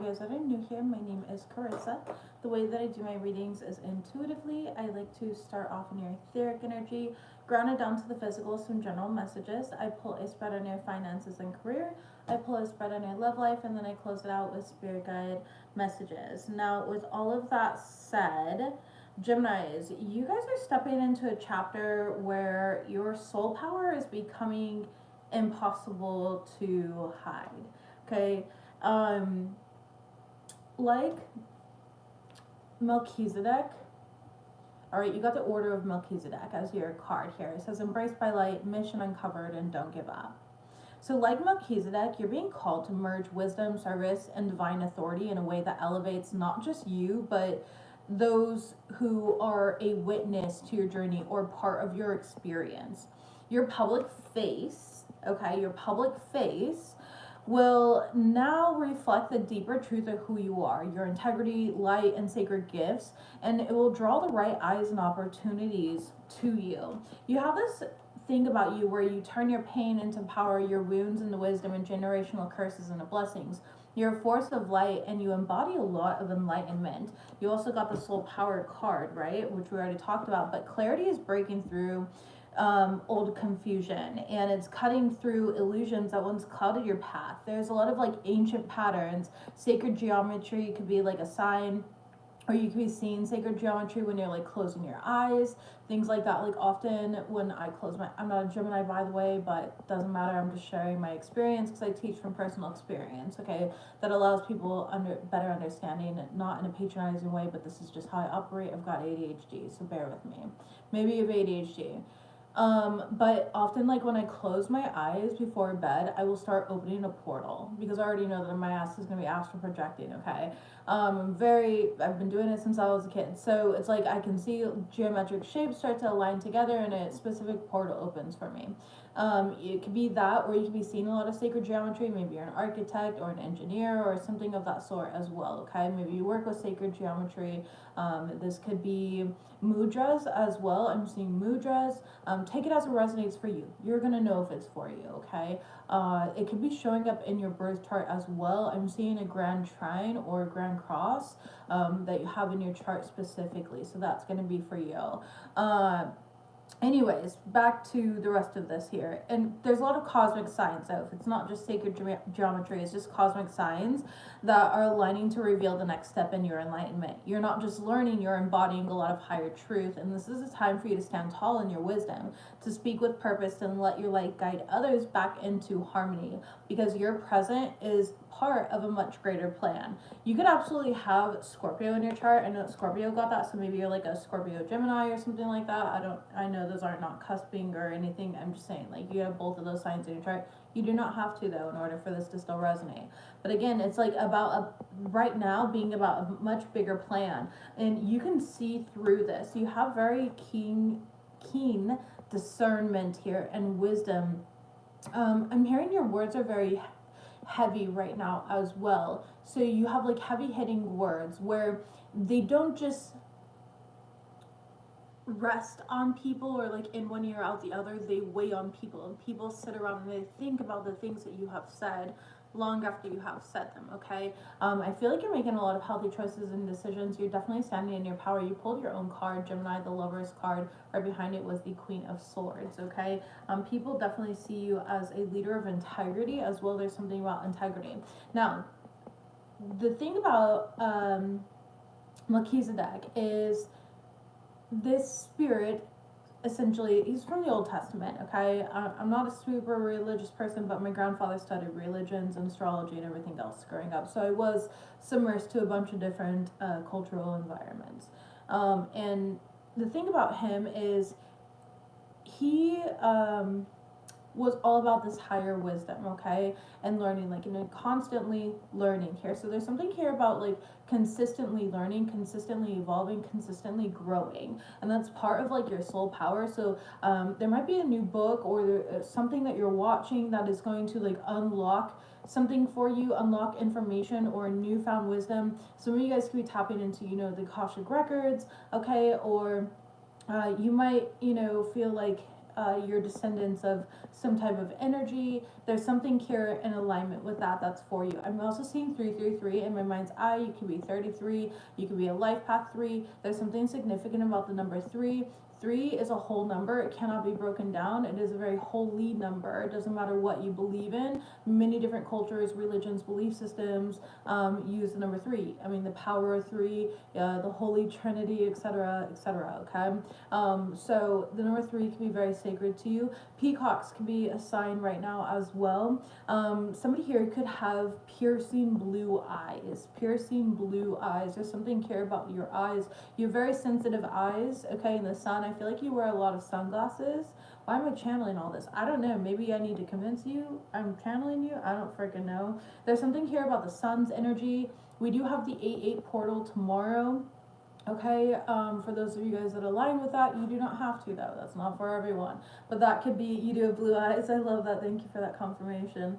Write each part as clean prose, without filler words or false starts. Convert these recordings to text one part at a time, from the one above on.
You guys that are new here, my name is Carissa. The way that I do my readings is intuitively. I like to start off in your etheric energy, ground it down to the physical, some general messages. I pull a spread on your finances and career. I pull a spread on your love life, and then I close it out with spirit guide messages. Now, with all of that said, Geminis, you guys are stepping into a chapter where your soul power is becoming impossible to hide. Okay. Like Melchizedek. All right, you got the Order of Melchizedek as your card here. It says, embraced by light, mission uncovered, and don't give up. So, like Melchizedek, you're being called to merge wisdom, service, and divine authority in a way that elevates not just you, but those who are a witness to your journey or part of your experience. Your public face, okay, your public face will now reflect the deeper truth of who you are, your integrity, light, and sacred gifts, and it will draw the right eyes and opportunities to you. You have this thing about you where you turn your pain into power, your wounds into wisdom, and generational curses into blessings. You're a force of light and you embody a lot of enlightenment. You also got the soul power card, right? Which we already talked about, but clarity is breaking through old confusion, and it's cutting through illusions that once clouded your path. There's a lot of like ancient patterns. Sacred geometry could be like a sign, or you could be seeing sacred geometry when you're like closing your eyes, things like that. Like often when I close my, I'm not a Gemini by the way, but doesn't matter, I'm just sharing my experience because I teach from personal experience, okay? That allows people better understanding, not in a patronizing way, but this is just how I operate. I've got ADHD, so bear with me. Maybe you have ADHD. But often, like when I close my eyes before bed, I will start opening a portal because I already know that my ass is gonna be astral projecting. Okay, I've been doing it since I was a kid, so it's like I can see geometric shapes start to align together, and a specific portal opens for me. It could be that, or you could be seeing a lot of sacred geometry. Maybe you're an architect or an engineer or something of that sort as well. Okay, maybe you work with sacred geometry. This could be mudras as well. I'm seeing mudras. Take it as it resonates for you. You're gonna know if it's for you, okay? It could be showing up in your birth chart as well. I'm seeing a grand trine or a grand cross that you have in your chart specifically, so that's gonna be for you. Anyways, back to the rest of this here. And there's a lot of cosmic signs out. If it's not just sacred geometry, it's just cosmic signs that are aligning to reveal the next step in your enlightenment. You're not just learning, you're embodying a lot of higher truth. And this is a time for you to stand tall in your wisdom, to speak with purpose, and let your light guide others back into harmony, because your present is part of a much greater plan. You could absolutely have Scorpio in your chart. I know Scorpio got that, so maybe you're like a Scorpio Gemini or something like that. I know those are not cusping or anything. I'm just saying, like, you have both of those signs in your chart. You do not have to, though, in order for this to still resonate. But again, it's like about right now being about a much bigger plan, and you can see through this. You have very keen discernment here and wisdom. I'm hearing your words are very heavy right now as well. So you have like heavy hitting words where they don't just rest on people or like in one ear out the other. They weigh on people, and people sit around and they think about the things that you have said long after you have said them. Okay, I feel like you're making a lot of healthy choices and decisions. You're definitely standing in your power. You pulled your own card, Gemini. The Lover's card right behind it was the Queen of Swords. Okay, people definitely see you as a leader of integrity as well. There's something about integrity. Now, the thing about Melchizedek is this spirit, essentially, he's from the Old Testament, okay? I'm not a super religious person, but my grandfather studied religions and astrology and everything else growing up, so I was submersed to a bunch of different cultural environments. And the thing about him is he was all about this higher wisdom, okay, and learning, like, you know, constantly learning here. So there's something here about like consistently learning, consistently evolving, consistently growing, and that's part of like your soul power. So there might be a new book or something that you're watching that is going to like unlock something for you, unlock information or newfound wisdom. Some of you guys could be tapping into, you know, the Akashic records, okay, or you might, you know, feel like you're descendants of some type of energy. There's something here in alignment with that that's for you. I'm also seeing 333 in my mind's eye. You could be 33, you could be a life path 3. There's something significant about the number 3. 3 is a whole number. It cannot be broken down. It is a very holy number. It doesn't matter what you believe in. Many different cultures, religions, belief systems use the number 3. I mean, the power of 3, the Holy Trinity, etc., etc. Okay, so the number 3 can be very sacred to you. Peacocks can be a sign right now as well. Somebody here could have piercing blue eyes. Piercing blue eyes. There's something here about your eyes. You have very sensitive eyes. Okay, in the sun. I feel like you wear a lot of sunglasses. Why am I channeling all this? I don't know. Maybe I need to convince you I'm channeling you. I don't freaking know. There's something here about the sun's energy. We do have the 8-8 portal tomorrow. Okay, for those of you guys that align with that, you do not have to though. That's not for everyone. But that could be, you do have blue eyes. I love that. Thank you for that confirmation.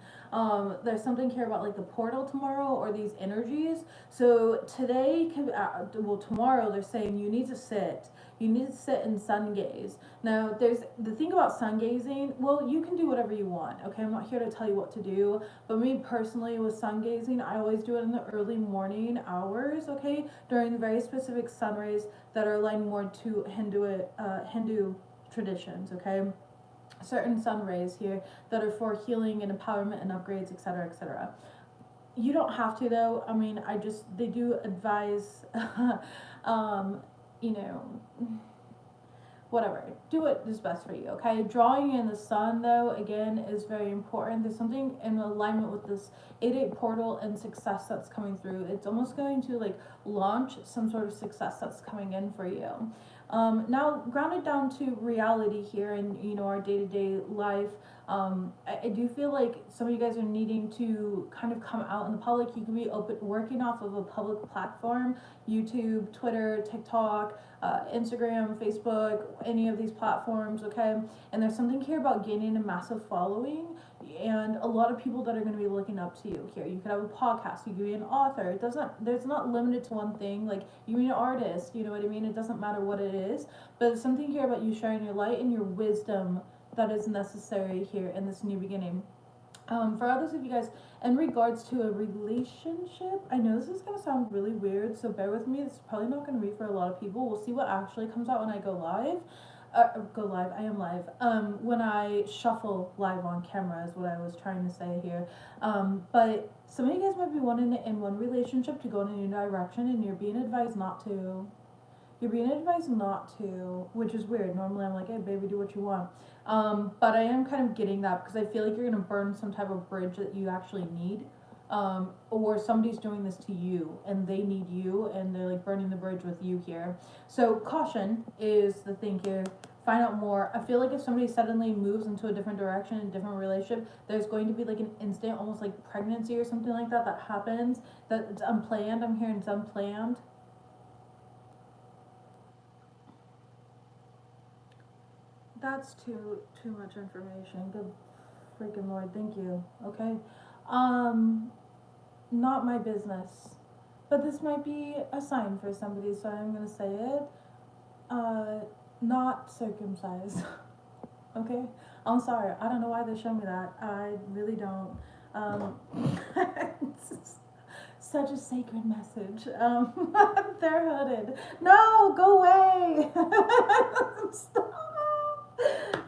There's something here about like the portal tomorrow or these energies. So today, well, tomorrow they're saying you need to sit. You need to sit and sun gaze. Now, there's the thing about sun gazing. Well, you can do whatever you want. Okay, I'm not here to tell you what to do. But me personally, with sun gazing, I always do it in the early morning hours. Okay, during very specific sun rays that are aligned more to Hindu traditions. Okay, certain sun rays here that are for healing and empowerment and upgrades, etc., etc. You don't have to though. I mean, they do advise. You know, whatever, do what is best for you. Okay, drawing in the sun though, again, is very important. There's something in alignment with this 8-8 portal and success that's coming through. It's almost going to like launch some sort of success that's coming in for you. Now, grounded down to reality here and, you know, our day-to-day life, I do feel like some of you guys are needing to kind of come out in the public. You can be working off of a public platform, YouTube, Twitter, TikTok, Instagram, Facebook, any of these platforms, okay? And there's something here about gaining a massive following and a lot of people that are going to be looking up to you here. You could have a podcast, you could be an author. There's not limited to one thing. Like, you be an artist, you know what I mean? It doesn't matter what it is, but there's something here about you sharing your light and your wisdom that is necessary here in this new beginning. For others of you guys, in regards to a relationship, I know this is going to sound really weird, so bear with me. This is probably not going to be for a lot of people. We'll see what actually comes out when I go live. I am live. When I shuffle live on camera is what I was trying to say here. But some of you guys might be wanting in one relationship to go in a new direction, and you're being advised not to. You're being advised not to, which is weird. Normally I'm like, hey baby, do what you want. But I am kind of getting that because I feel like you're going to burn some type of bridge that you actually need. Or somebody's doing this to you and they need you and they're like burning the bridge with you here. So caution is the thing here. Find out more. I feel like if somebody suddenly moves into a different direction, a different relationship, there's going to be like an instant, almost like pregnancy or something like that happens. That it's unplanned. I'm hearing it's unplanned. That's too much information. Good freaking Lord, thank you. Okay. Not my business. But this might be a sign for somebody, so I'm gonna say it. Not circumcised. Okay? I'm sorry. I don't know why they show me that. I really don't. It's such a sacred message. They're hooded. No, go away. Stop.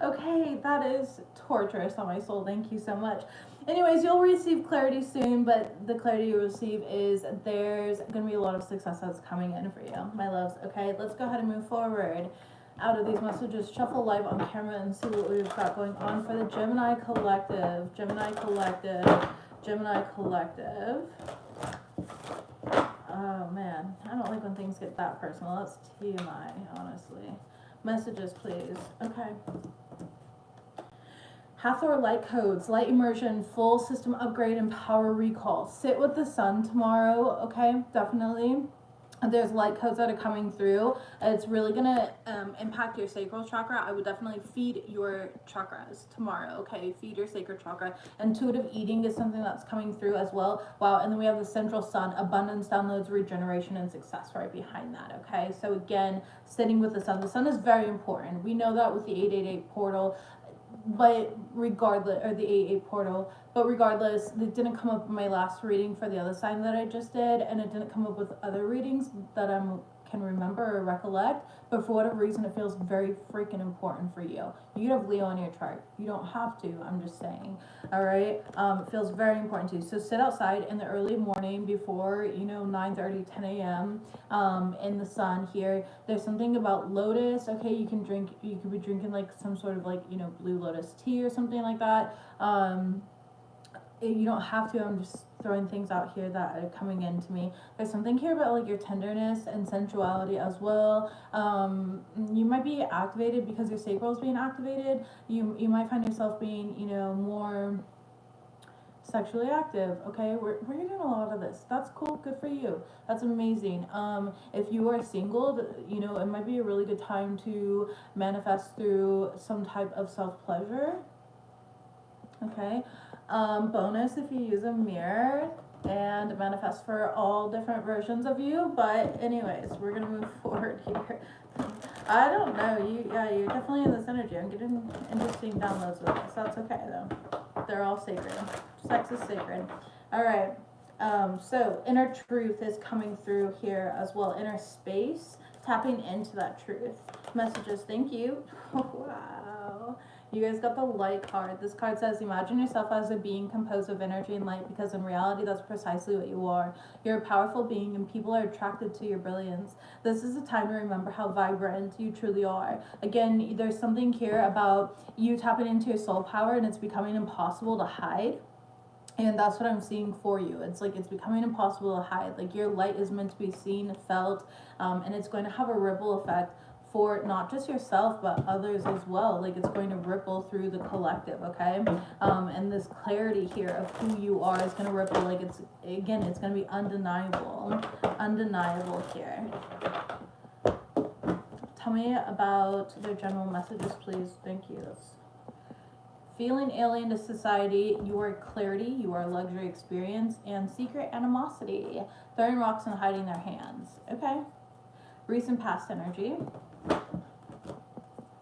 Okay, that is torturous on my soul. Thank you so much. Anyways, you'll receive clarity soon, but the clarity you'll receive is there's going to be a lot of success that's coming in for you, my loves. Okay, let's go ahead and move forward out of these messages. Shuffle live on camera and see what we've got going on for the Gemini Collective. Gemini Collective. Gemini Collective. Oh, man. I don't like when things get that personal. That's TMI, honestly. Messages, please. Okay. Hathor light codes, light immersion, full system upgrade, and power recall. Sit with the sun tomorrow, okay? Definitely. there's light codes that are coming through. It's really gonna impact your sacral chakra. I would definitely feed your chakras tomorrow, okay? Feed your sacral chakra. Intuitive eating is something that's coming through as well. Wow, and then we have the central sun, abundance, downloads, regeneration, and success right behind that, okay? So again, sitting with the sun. The sun is very important. We know that with the 888 portal, but regardless, or the 88 portal, but regardless, it didn't come up in my last reading for the other sign that I just did, and it didn't come up with other readings that I can remember or recollect, but for whatever reason it feels very freaking important for you. You have Leo in your chart. You don't have to, I'm just saying. All right, it feels very important to you. So sit outside in the early morning before, 9:30, 10 a.m. In the sun here. There's something about lotus. Okay, you could be drinking like some sort of like, blue lotus tea or something like that. You don't have to. I'm just throwing things out here that are coming into me. There's something here about like your tenderness and sensuality as well. You might be activated because your sacral is being activated. You might find yourself being, more sexually active. Okay, we're doing a lot of this. That's cool. Good for you. That's amazing. If you are single, it might be a really good time to manifest through some type of self-pleasure. Okay. Bonus if you use a mirror and manifest for all different versions of you. But anyways, we're gonna move forward here. I don't know, you're definitely in this energy. I'm getting interesting downloads with this. That's okay though. They're all sacred. Sex is sacred. All right. So inner truth is coming through here as well. Inner space, tapping into that truth. Messages. Thank you. Wow. You guys got the light card. This card says, imagine yourself as a being composed of energy and light, because in reality, that's precisely what you are. You're a powerful being and people are attracted to your brilliance. This is a time to remember how vibrant you truly are. Again, there's something here about you tapping into your soul power and it's becoming impossible to hide. And that's what I'm seeing for you. It's like it's becoming impossible to hide. Like your light is meant to be seen, felt, and it's going to have a ripple effect for not just yourself but others as well. Like it's going to ripple through the collective, okay? And this clarity here of who you are is going to ripple. Like it's going to be undeniable here. Tell me about their general messages, please. Thank you. Feeling alien to society, you are clarity, you are luxury experience, and secret animosity. Throwing rocks and hiding their hands. Okay. Recent past energy.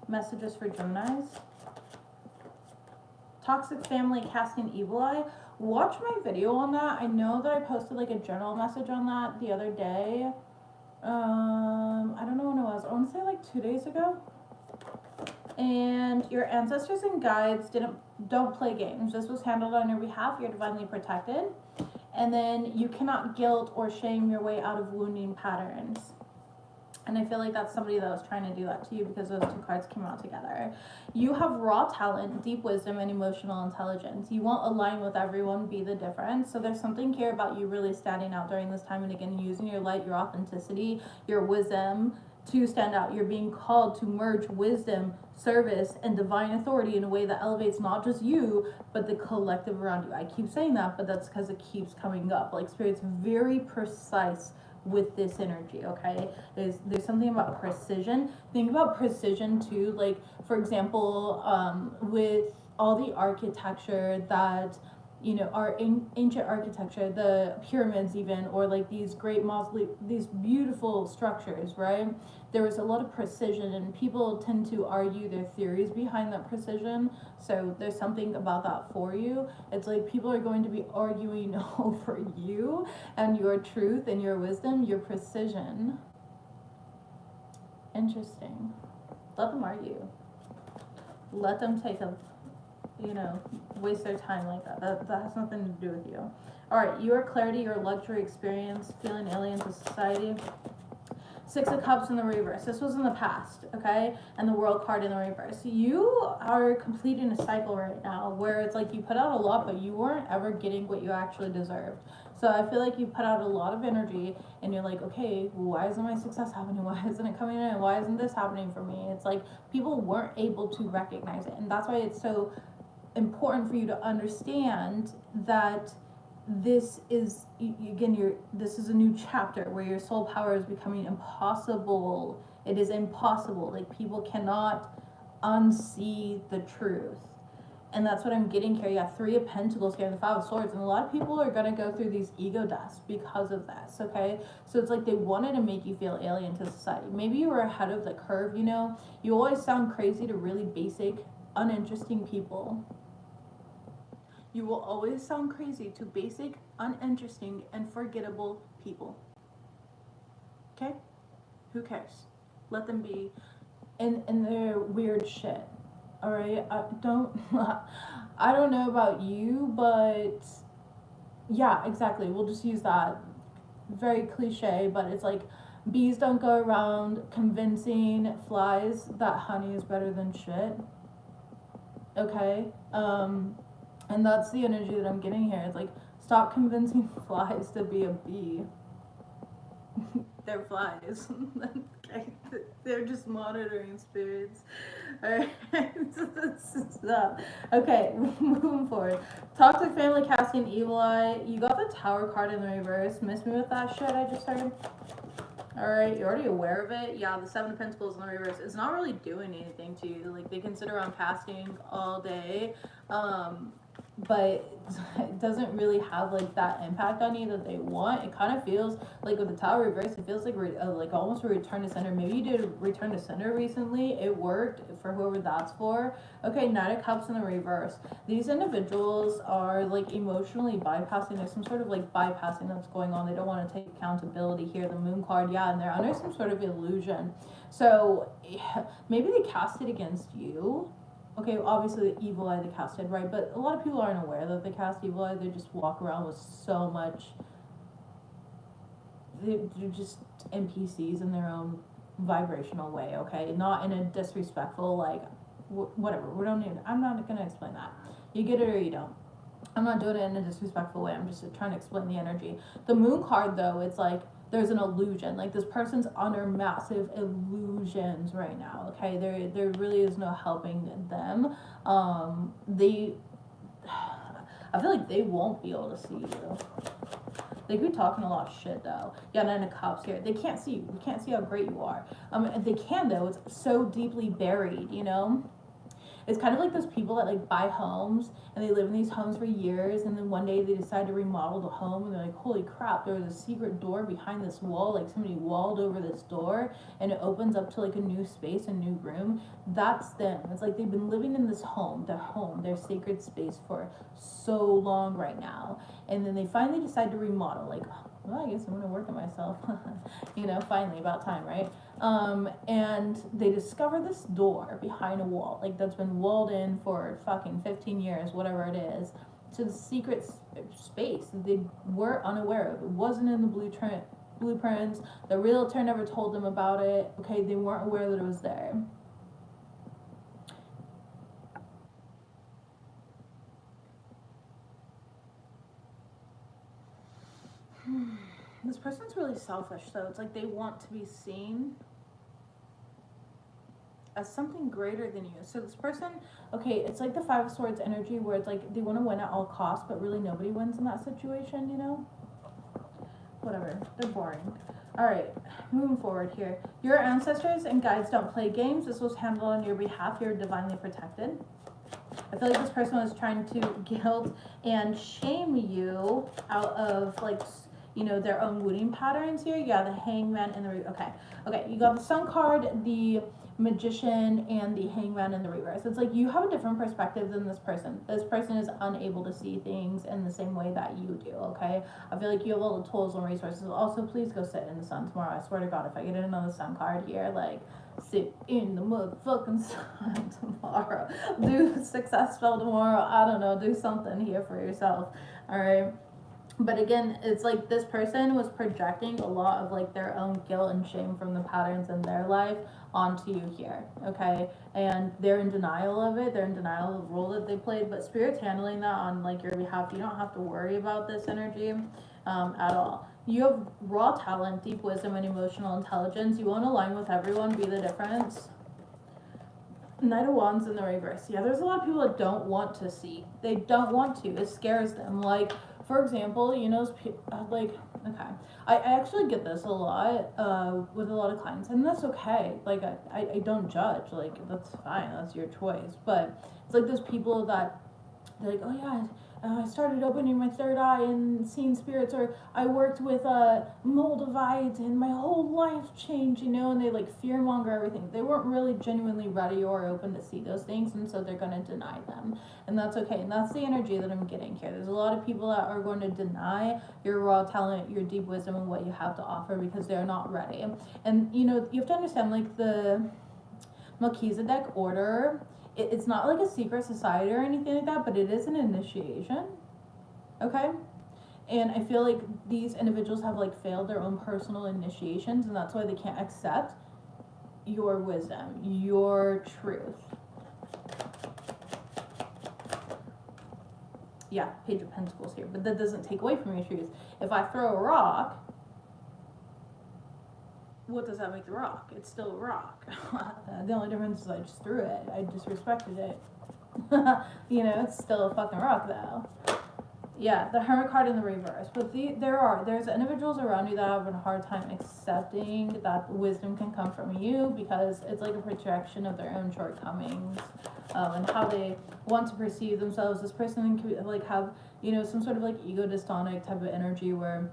Messages for Geminis. Toxic family casting evil eye. Watch my video on that. I know that I posted like a general message on that the other day. I don't know when it was. I want to say like 2 days ago. And your ancestors and guides don't play games. This was handled on your behalf. You're divinely protected. And then you cannot guilt or shame your way out of wounding patterns. And I feel like that's somebody that was trying to do that to you because those two cards came out together. You have raw talent, deep wisdom, and emotional intelligence. You won't align with everyone, be the difference. So there's something here about you really standing out during this time, and again, using your light, your authenticity, your wisdom to stand out. You're being called to merge wisdom, service, and divine authority in a way that elevates not just you, but the collective around you. I keep saying that, but that's because it keeps coming up. Like Spirit's very precise with this energy, okay? There's something about precision. Think about precision too, like for example, with all the architecture that our ancient architecture, the pyramids even, or like these great mausoleums, these beautiful structures, right? There was a lot of precision, and people tend to argue their theories behind that precision. So there's something about that for you. It's like people are going to be arguing over you and your truth and your wisdom, your precision. Interesting. Let them argue. Let them take a waste their time like that. That has nothing to do with you. All right, your clarity, your luxury experience, feeling alien to society. 6 of Cups in the reverse. This was in the past, okay? And the World card in the reverse. You are completing a cycle right now where it's like you put out a lot, but you weren't ever getting what you actually deserved. So I feel like you put out a lot of energy and you're like, okay, why isn't my success happening? Why isn't it coming in? Why isn't this happening for me? It's like people weren't able to recognize it. And that's why it's so important for you to understand that this is, again, this is a new chapter where your soul power is becoming impossible. It is impossible. Like, people cannot unsee the truth. And that's what I'm getting here. Yeah, 3 of Pentacles here and the 5 of Swords. And a lot of people are going to go through these ego deaths because of this, okay? So it's like they wanted to make you feel alien to society. Maybe you were ahead of the curve, you know? You always sound crazy to really basic, uninteresting people. You will always sound crazy to basic, uninteresting, and forgettable people. Okay? Who cares? Let them be in their weird shit. Alright? I don't know about you, but yeah, exactly. We'll just use that. Very cliche, but it's like bees don't go around convincing flies that honey is better than shit. Okay? And that's the energy that I'm getting here. It's like, stop convincing flies to be a bee. They're flies. Okay? They're just monitoring spirits. Alright. Stop. Okay, moving forward. Toxic family casting evil eye. You got the Tower card in the reverse. Miss me with that shit I just started. Alright, you're already aware of it. Yeah, the 7 of Pentacles in the reverse is not really doing anything to you. Like, they can sit around casting all day, but it doesn't really have like that impact on you that they want. It kind of feels like with the Tower reverse, it feels like like almost a return to center. Maybe you did a return to center recently. It worked for whoever that's for. Okay, Knight of Cups in the reverse. These individuals are like emotionally bypassing. There's some sort of like bypassing that's going on. They don't want to take accountability here. The Moon card, yeah, and they're under some sort of illusion. So yeah, maybe they cast it against you. Okay, obviously the evil eye they casted, right? But a lot of people aren't aware that they cast evil eye. They just walk around with so much. They're just NPCs in their own vibrational way, okay? Not in a disrespectful, like, whatever. We don't need, I'm not gonna explain that. You get it or you don't. I'm not doing it in a disrespectful way. I'm just trying to explain the energy. The Moon card, though, it's like there's an illusion. Like, this person's under massive illusions right now. Okay, there really is no helping them. I feel like they won't be able to see you. They could be talking a lot of shit though. Yeah, 9 of Cups here. They can't see you. You can't see how great you are. They can though. It's so deeply buried, you know. It's kind of like those people that like buy homes and they live in these homes for years, and then one day they decide to remodel the home and they're like, holy crap, there was a secret door behind this wall, like somebody walled over this door and it opens up to like a new space, a new room. That's them. It's like they've been living in this home, their sacred space for so long right now, and then they finally decide to remodel, like, well, I guess I'm gonna work on myself. You know, finally, about time, right? And they discover this door behind a wall, like that's been walled in for fucking 15 years, whatever it is, to the secret space that they were unaware of. It wasn't in the blueprints. The realtor never told them about it. Okay, they weren't aware that it was there. This person's really selfish, though. It's like they want to be seen as something greater than you. So this person, okay, it's like the 5 of Swords energy where it's like they want to win at all costs, but really nobody wins in that situation, you know? Whatever. They're boring. Alright, moving forward here. Your ancestors and guides don't play games. This was handled on your behalf. You're divinely protected. I feel like this person was trying to guilt and shame you out of, like, you know, their own wounding patterns here. Yeah, the Hangman and the okay, you got the Sun card, the Magician, and the Hangman in the reverse. It's like you have a different perspective than this person. This person is unable to see things in the same way that you do, okay? I feel like you have all the tools and resources. Also, please go sit in the sun tomorrow. I swear to God, if I get another Sun card here, like, sit in the motherfucking sun tomorrow. Do a success spell tomorrow. I don't know. Do something here for yourself, all right? But again, it's like this person was projecting a lot of like their own guilt and shame from the patterns in their life onto you here, okay? And they're in denial of it. They're in denial of the role that they played, but Spirit's handling that on like your behalf. You don't have to worry about this energy at all. You have raw talent, deep wisdom, and emotional intelligence. You won't align with everyone, be the difference. Knight of Wands in the reverse. Yeah, there's a lot of people that don't want to see. They don't want to. It scares them. Like, for example, you know, like, okay, I actually get this a lot with a lot of clients, and that's okay. Like, I don't judge. Like, that's fine. That's your choice. But it's like those people that they're like, oh yeah, I started opening my third eye and seeing spirits, or I worked with Moldavites and my whole life changed, you know, and they like fearmonger everything. They weren't really genuinely ready or open to see those things, and so they're going to deny them. And that's okay. And that's the energy that I'm getting here. There's a lot of people that are going to deny your raw talent, your deep wisdom, and what you have to offer because they're not ready. And, you know, you have to understand, like, the Melchizedek order, it's not like a secret society or anything like that, but it is an initiation, okay? And I feel like these individuals have like failed their own personal initiations, and that's why they can't accept your wisdom, your truth. Yeah, Page of Pentacles here, but that doesn't take away from your truth. If I throw a rock, what does that make the rock? It's still a rock. The only difference is I just threw it. I disrespected it. You know, it's still a fucking rock though. Yeah, the Hermit card in the reverse. But there's individuals around you that have a hard time accepting that wisdom can come from you, because it's like a projection of their own shortcomings, and how they want to perceive themselves. This person could like have, you know, some sort of like ego dystonic type of energy where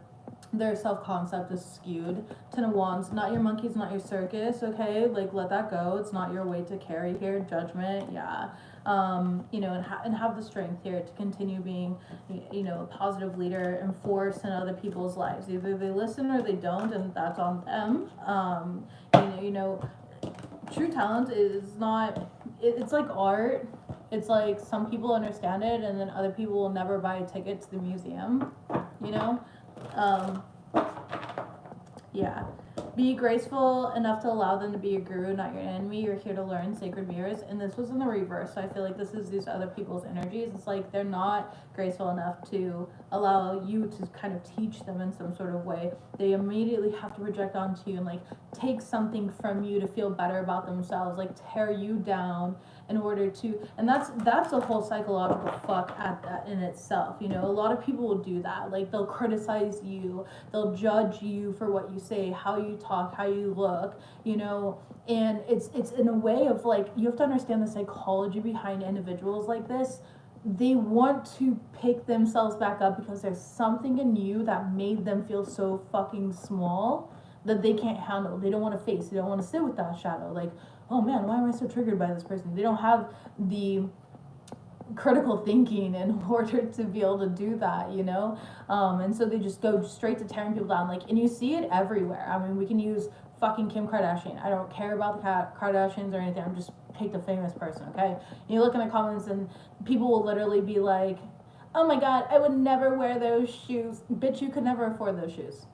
their self-concept is skewed. Ten of Wands, not your monkeys, not your circus, okay? Like, let that go. It's not your weight to carry here. Judgment, yeah. You know, and have the strength here to continue being, you know, a positive leader and force in other people's lives. Either they listen or they don't, and that's on them. You know, true talent is not, it's like art. It's like some people understand it, and then other people will never buy a ticket to the museum, you know? Yeah. Be graceful enough to allow them to be your guru, not your enemy. You're here to learn, sacred mirrors. And this was in the reverse, so I feel like this is these other people's energies. It's like they're not graceful enough to allow you to kind of teach them in some sort of way. They immediately have to project onto you and like take something from you to feel better about themselves, like tear you down in order to, and that's a whole psychological fuck at that in itself. You know, a lot of people will do that. Like, they'll criticize you, they'll judge you for what you say, how you talk, how you look, you know. And it's in a way of like, you have to understand the psychology behind individuals like this. They want to pick themselves back up because there's something in you that made them feel so fucking small that they can't handle. They don't want to face, they don't want to sit with that shadow. Like, oh man, why am I so triggered by this person? They don't have the critical thinking in order to be able to do that, you know? And so they just go straight to tearing people down. Like, and you see it everywhere. I mean, we can use fucking Kim Kardashian. I don't care about the Kardashians or anything. I'm just picked a famous person, okay? And you look in the comments and people will literally be like, oh my god, I would never wear those shoes. Bitch, you could never afford those shoes.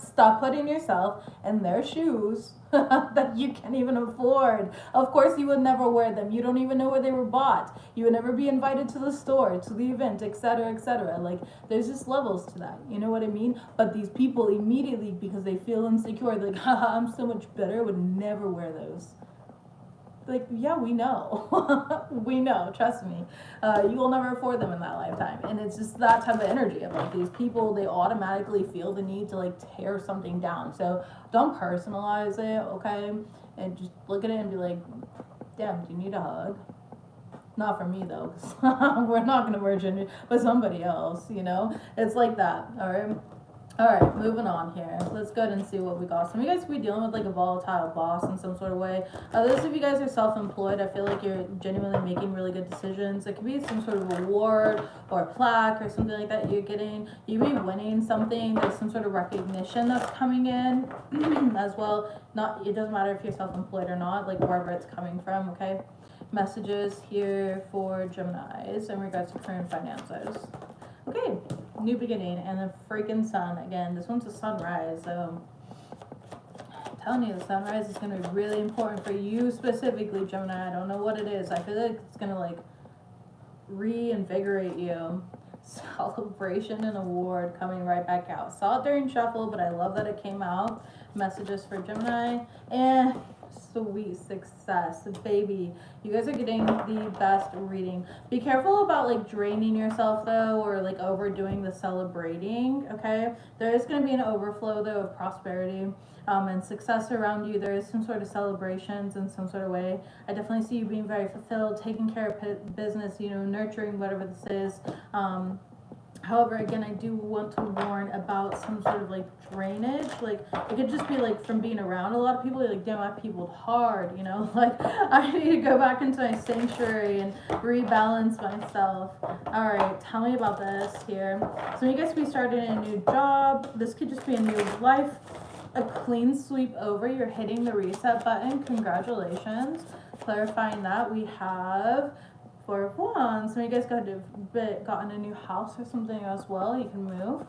Stop putting yourself in their shoes that you can't even afford. Of course you would never wear them. You don't even know where they were bought. You would never be invited to the store, to the event, etc., etc. Like, there's just levels to that, you know what I mean? But these people immediately, because they feel insecure, they're like, haha, I'm so much better, would never wear those. Like, yeah, we know. We know, trust me. You will never afford them in that lifetime. And it's just that type of energy of like, these people, they automatically feel the need to like tear something down. So don't personalize it, okay? And just look at it and be like, damn, do you need a hug? Not for me though, because we're not going to merge in with somebody else, you know? It's like that, all right? All right, moving on here. Let's go ahead and see what we got. Some of you guys could be dealing with like a volatile boss in some sort of way. Those of you guys are self-employed. I feel like you're genuinely making really good decisions. It could be some sort of award or a plaque or something like that you're getting. You may be winning something. There's some sort of recognition that's coming in as well. Not, it doesn't matter if you're self-employed or not, like wherever it's coming from, okay? Messages here for Geminis in regards to current finances. Okay, new beginning, and the freaking sun again. This one's a sunrise, so I'm telling you, the sunrise is going to be really important for you specifically, Gemini. I don't know what it is. I feel like it's going to like reinvigorate you. Celebration and award coming right back out. Saw it during shuffle, but I love that it came out. Messages for Gemini and sweet success. Baby, you guys are getting the best reading. Be careful about like draining yourself though, or like overdoing the celebrating, okay? There is going to be an overflow though of prosperity and success around you. There is some sort of celebrations in some sort of way. I definitely see you being very fulfilled, taking care of business, you know, nurturing whatever this is. However, again, I do want to warn about some sort of like drainage. Like it could just be like from being around a lot of people. You're like, damn, I peopled hard, you know. Like I need to go back into my sanctuary and rebalance myself. All right, tell me about this here. So you guys be starting a new job. This could just be a new life, a clean sweep over. You're hitting the reset button. Congratulations. Clarifying that, we have Four of Wands. So you guys gotten a new house or something as well. You can move.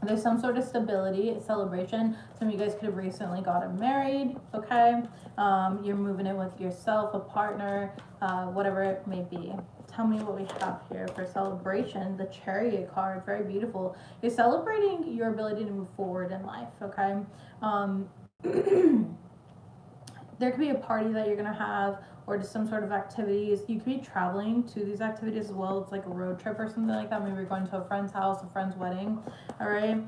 There's some sort of stability, celebration. Some of you guys could have recently gotten married, okay? You're moving in with yourself, a partner, whatever it may be. Tell me what we have here for celebration. The Chariot card, very beautiful. You're celebrating your ability to move forward in life, okay? There could be a party that you're gonna have, or just some sort of activities. You could be traveling to these activities as well. It's like a road trip or something like that. Maybe you're going to a friend's house, a friend's wedding, all right?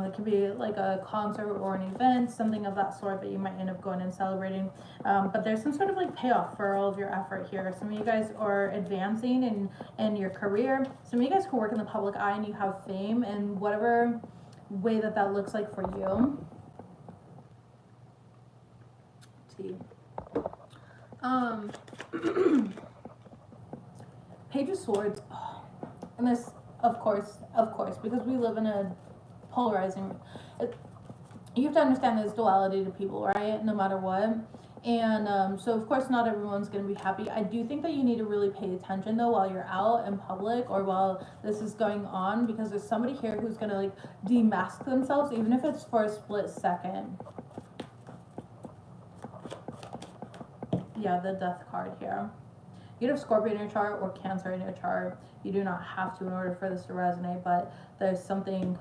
It could be like a concert or an event, something of that sort that you might end up going and celebrating. But there's some sort of like payoff for all of your effort here. Some of you guys are advancing in your career. Some of you guys can work in the public eye and you have fame in whatever way that looks like for you. Page of Swords, and this, of course, because we live in a polarizing, you have to understand there's duality to people, right? No matter what. And so of course not everyone's going to be happy. I do think that you need to really pay attention though while you're out in public or while this is going on, because there's somebody here who's going to like demask themselves, even if it's for a split second. Yeah, the Death card here. You could have Scorpio in your chart or Cancer in your chart. You do not have to in order for this to resonate, but there's something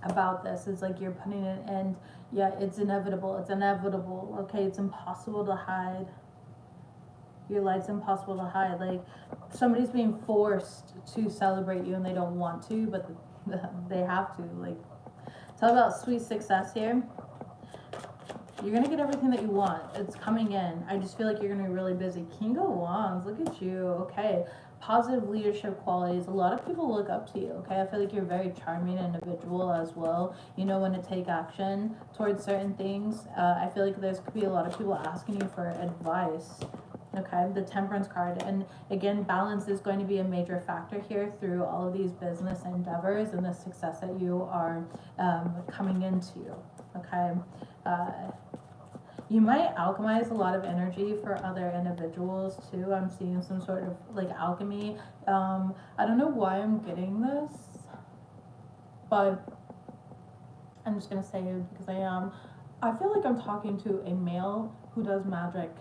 about this. It's like you're putting an end. Yeah, it's inevitable. It's inevitable. Okay, it's impossible to hide. Your light's impossible to hide. Like somebody's being forced to celebrate you and they don't want to, but they have to. Like, talk about sweet success here. You're going to get everything that you want. It's coming in. I just feel like you're going to be really busy. King of Wands, look at you. Okay. Positive leadership qualities. A lot of people look up to you. Okay. I feel like you're a very charming individual as well. You know when to take action towards certain things. I feel like there's could be a lot of people asking you for advice. Okay. The Temperance card. And again, balance is going to be a major factor here through all of these business endeavors and the success that you are coming into. Okay. You might alchemize a lot of energy for other individuals too. I'm seeing some sort of like alchemy. I don't know why I'm getting this, but I'm just gonna say it because I am. I feel like I'm talking to a male who does magic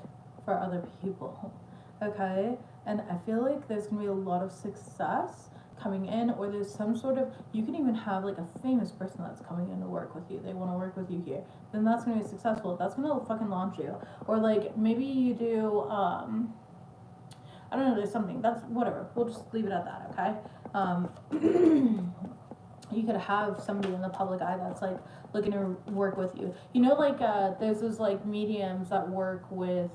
for other people. Okay, and I feel like there's gonna be a lot of success coming in, or there's some sort of, you can even have like a famous person that's coming in to work with you. They want to work with you here. Then that's going to be successful. That's going to fucking launch you. Or like maybe you do, I don't know, there's something. That's whatever. We'll just leave it at that, okay? You could have somebody in the public eye that's like looking to work with you. You know, like there's those like mediums that work with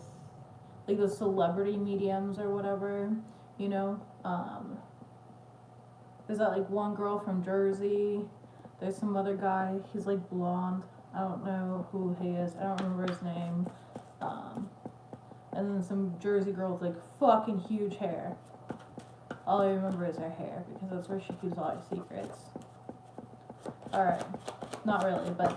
like those celebrity mediums or whatever, you know? There's that like one girl from Jersey. There's some other guy. He's like blonde. I don't know who he is. I don't remember his name. And then some Jersey girl with like fucking huge hair. All I remember is her hair because that's where she keeps all her secrets. Alright. Not really, but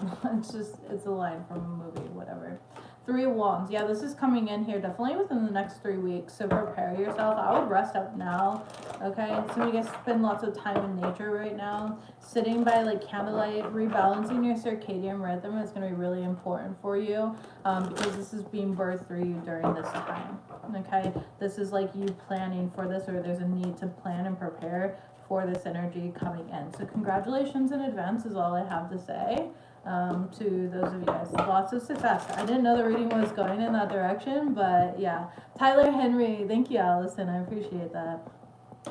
it's a line from a movie, whatever. Three of Wands. Yeah, this is coming in here definitely within the next 3 weeks. So prepare yourself. I would rest up now. Okay. Some of you guys spend lots of time in nature right now. Sitting by like candlelight, rebalancing your circadian rhythm is going to be really important for you. Because this is being birthed through you during this time. Okay. This is like you planning for this, or there's a need to plan and prepare for this energy coming in. So congratulations in advance is all I have to say. To those of you guys, lots of success. I didn't know the reading was going in that direction, but yeah. Tyler Henry, thank you, Allison. I appreciate that.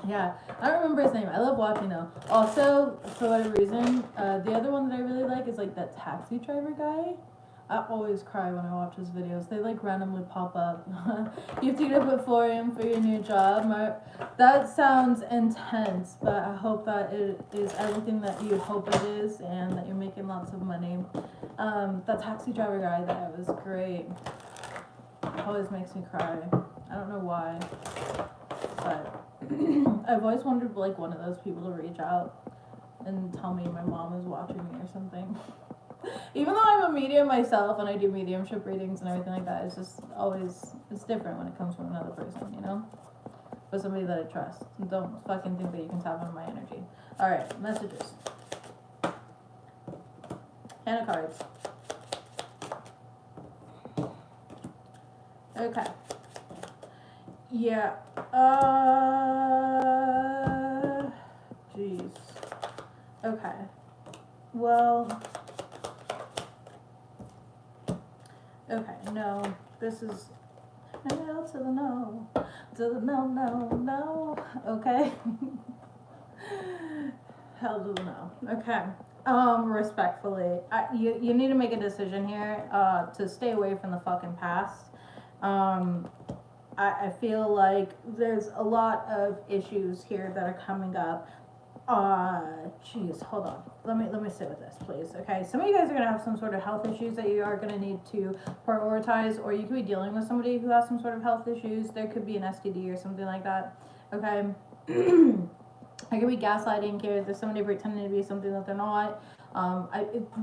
Yeah, I don't remember his name. I love watching though. Also, for whatever reason, the other one that I really like is like that taxi driver guy. I always cry when I watch his videos. They like randomly pop up. You have to get up at 4 a.m. for your new job. That sounds intense, but I hope that it is everything that you hope it is and that you're making lots of money. That taxi driver guy, that was great. Always makes me cry. I don't know why, but I've always wanted like one of those people to reach out and tell me my mom is watching me or something. Even though I'm a medium myself and I do mediumship readings and everything like that, it's just always, it's different when it comes from another person, you know? But somebody that I trust. Don't fucking think that you can tap into my energy. Alright, messages. Hand of cards. Okay. Yeah. Jeez. Okay. Well... Okay, no, this is hell to the no, no, okay? Hell to the no, okay. Respectfully, you need to make a decision here, to stay away from the fucking past. I feel like there's a lot of issues here that are coming up. Jeez, hold on. Let me sit with this, please. Okay, some of you guys are gonna have some sort of health issues that you are gonna need to prioritize, or you could be dealing with somebody who has some sort of health issues. There could be an STD or something like that. Okay, I could be gaslighting here. There's somebody pretending to be something that they're not.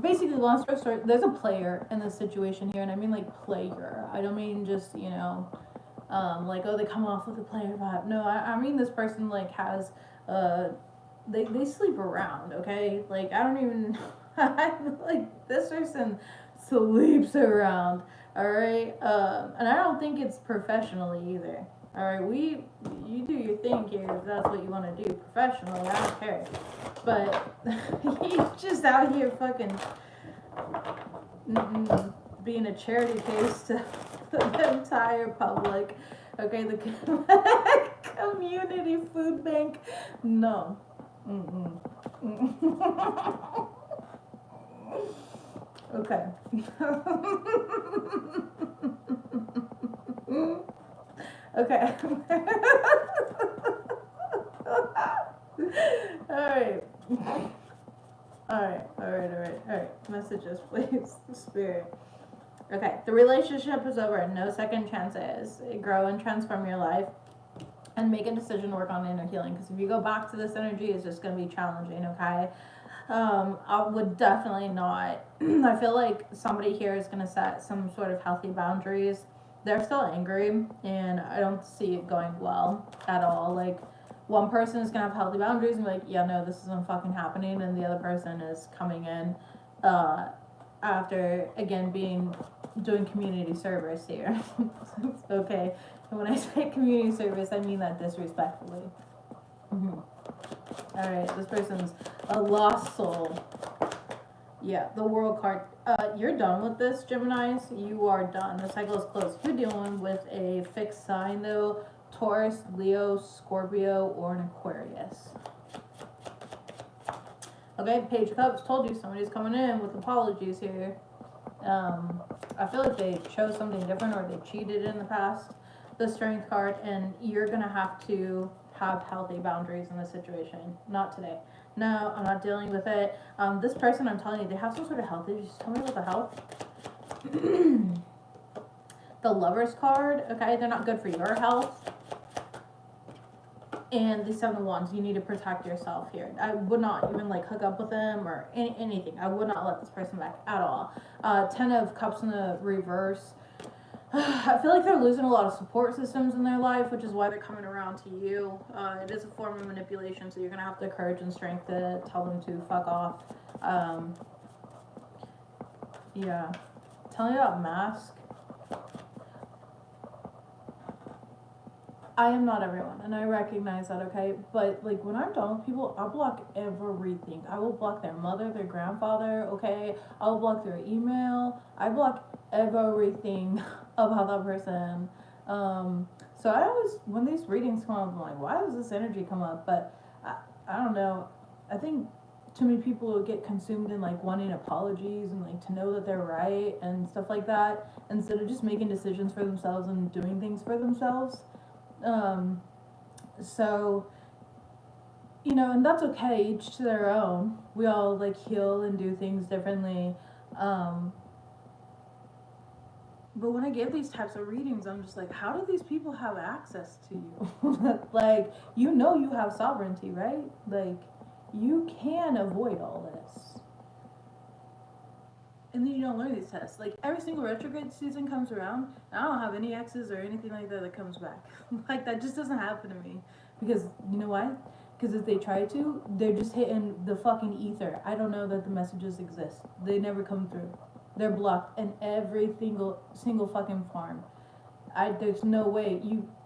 Basically, long story short, there's a player in this situation here, and I mean like player. I don't mean just, you know, like, oh, they come off with a player vibe. No, I mean this person like has they sleep around, okay? Like, I don't even, like, this person sleeps around, alright? And I don't think it's professionally either, alright? You do your thing here if that's what you want to do professionally, I don't care. But, he's just out here fucking being a charity case to the entire public, okay? The community food bank, no. Okay. Okay. Alright. Messages, please. Spirit. Okay. The relationship is over. No second chances. Grow and transform your life. And make a decision to work on inner healing, because if you go back to this energy, it's just going to be challenging, okay? I would definitely not. I feel like somebody here is going to set some sort of healthy boundaries. They're still angry, and I don't see it going well at all. Like, one person is going to have healthy boundaries and be like, yeah, no, this isn't fucking happening, and the other person is coming in after, again, doing community service here. Okay. And when I say community service, I mean that disrespectfully. Alright, this person's a lost soul. Yeah, the world card. You're done with this, Geminis. You are done. The cycle is closed. You're dealing with a fixed sign, though. Taurus, Leo, Scorpio, or an Aquarius. Okay, Page of Cups. Told you somebody's coming in with apologies here. I feel like they chose something different or they cheated in the past. The Strength card, and you're gonna have to have healthy boundaries in this situation. Not today. No, I'm not dealing with it. This person, I'm telling you, they have some sort of health issues. Tell me about the health. The Lovers card, okay, they're not good for your health. And the Seven of Wands, you need to protect yourself here. I would not even like hook up with them or anything. I would not let this person back at all. Ten of Cups in the reverse. I feel like they're losing a lot of support systems in their life, which is why they're coming around to you. It is a form of manipulation, so you're going to have the courage and strength to tell them to fuck off. Yeah. Tell me about Mask. I am not everyone, and I recognize that, okay? But, like, when I'm done with people, I'll block everything. I will block their mother, their grandfather, okay? I'll block their email. I block everything about that person. So I always, when these readings come up, I'm like, why does this energy come up? But I don't know. I think too many people will get consumed in, like, wanting apologies and, like, to know that they're right and stuff like that, instead of just making decisions for themselves and doing things for themselves. So, you know, and that's okay, each to their own. We all, like, heal and do things differently. But when I give these types of readings, I'm just like, how do these people have access to you? Like, you know you have sovereignty, right? Like, you can avoid all this. And then you don't learn these tests. Like, every single retrograde season comes around, and I don't have any exes or anything like that comes back. Like, that just doesn't happen to me. Because, you know why? Because if they try to, they're just hitting the fucking ether. I don't know that the messages exist. They never come through. They're blocked in every single fucking form. There's no way.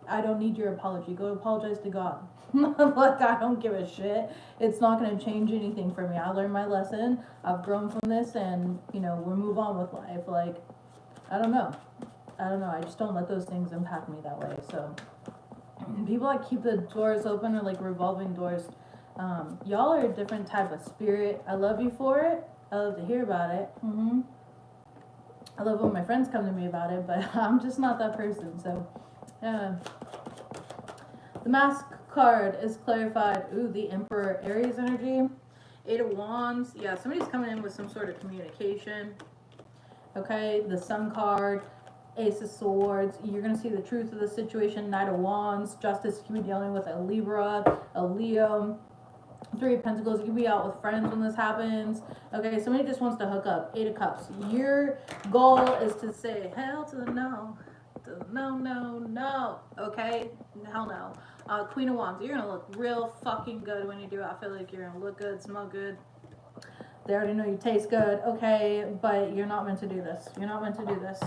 I don't need your apology. Go apologize to God. Like, I don't give a shit. It's not going to change anything for me. I learned my lesson. I've grown from this, and, you know, we'll move on with life. Like, I don't know. I just don't let those things impact me that way. So, people that keep the doors open are like revolving doors. Y'all are a different type of spirit. I love you for it. I love to hear about it. I love when my friends come to me about it, but I'm just not that person. So, the Mask card is clarified. Ooh, the Emperor, Aries energy. 8 of Wands. Yeah, somebody's coming in with some sort of communication. Okay, the Sun card. Ace of Swords. You're going to see the truth of the situation. Knight of Wands. Justice. You could be dealing with a Libra, a Leo. 3 of Pentacles. You can be out with friends when this happens. Okay, somebody just wants to hook up. 8 of Cups. Your goal is to say hell to the no. No. Okay? Hell no. Queen of Wands. You're going to look real fucking good when you do it. I feel like you're going to look good, smell good. They already know you taste good. Okay, but you're not meant to do this. You're not meant to do this.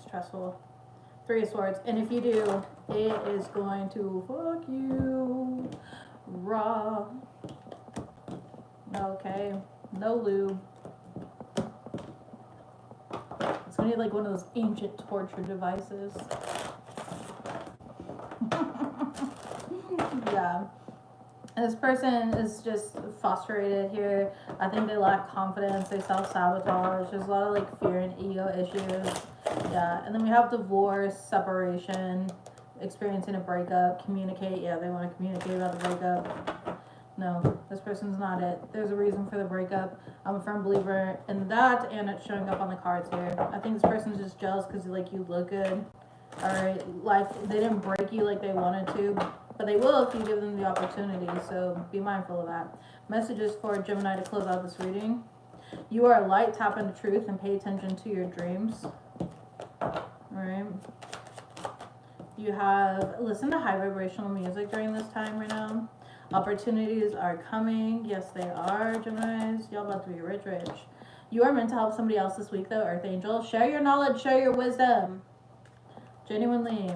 Stressful. 3 of Swords. And if you do, it is going to fuck you raw. Okay. No lube. It's gonna be like one of those ancient torture devices. Yeah. This person is just frustrated here. I think they lack confidence. They self-sabotage. There's a lot of, like, fear and ego issues. Yeah. And then we have divorce, separation, experiencing a breakup, communicate. Yeah, they want to communicate about the breakup. No, this person's not it. There's a reason for the breakup. I'm a firm believer in that, and it's showing up on the cards here. I think this person's just jealous because, like, you look good. Alright, like, they didn't break you like they wanted to, but they will if you give them the opportunity, so be mindful of that. Messages for Gemini to close out this reading. You are a light, tap into truth, and pay attention to your dreams. Alright. You have, listen to high vibrational music during this time right now. Opportunities are coming. Yes, they are, Geminis. Y'all about to be rich. You are meant to help somebody else this week, though, Earth Angel. Share your knowledge, share your wisdom. Genuinely.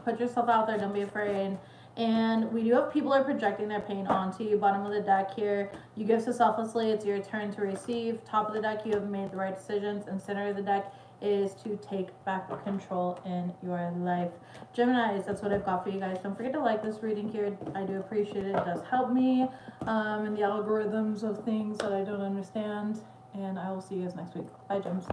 Put yourself out there. Don't be afraid. And we do have people are projecting their pain onto you. Bottom of the deck here. You give so selflessly. It's your turn to receive. Top of the deck, you have made the right decisions. And center of the deck is to take back control in your life. Geminis, that's what I've got for you guys. Don't forget to like this reading here. I do appreciate it. It does help me in the algorithms of things that I don't understand. And I will see you guys next week. Bye, Gems.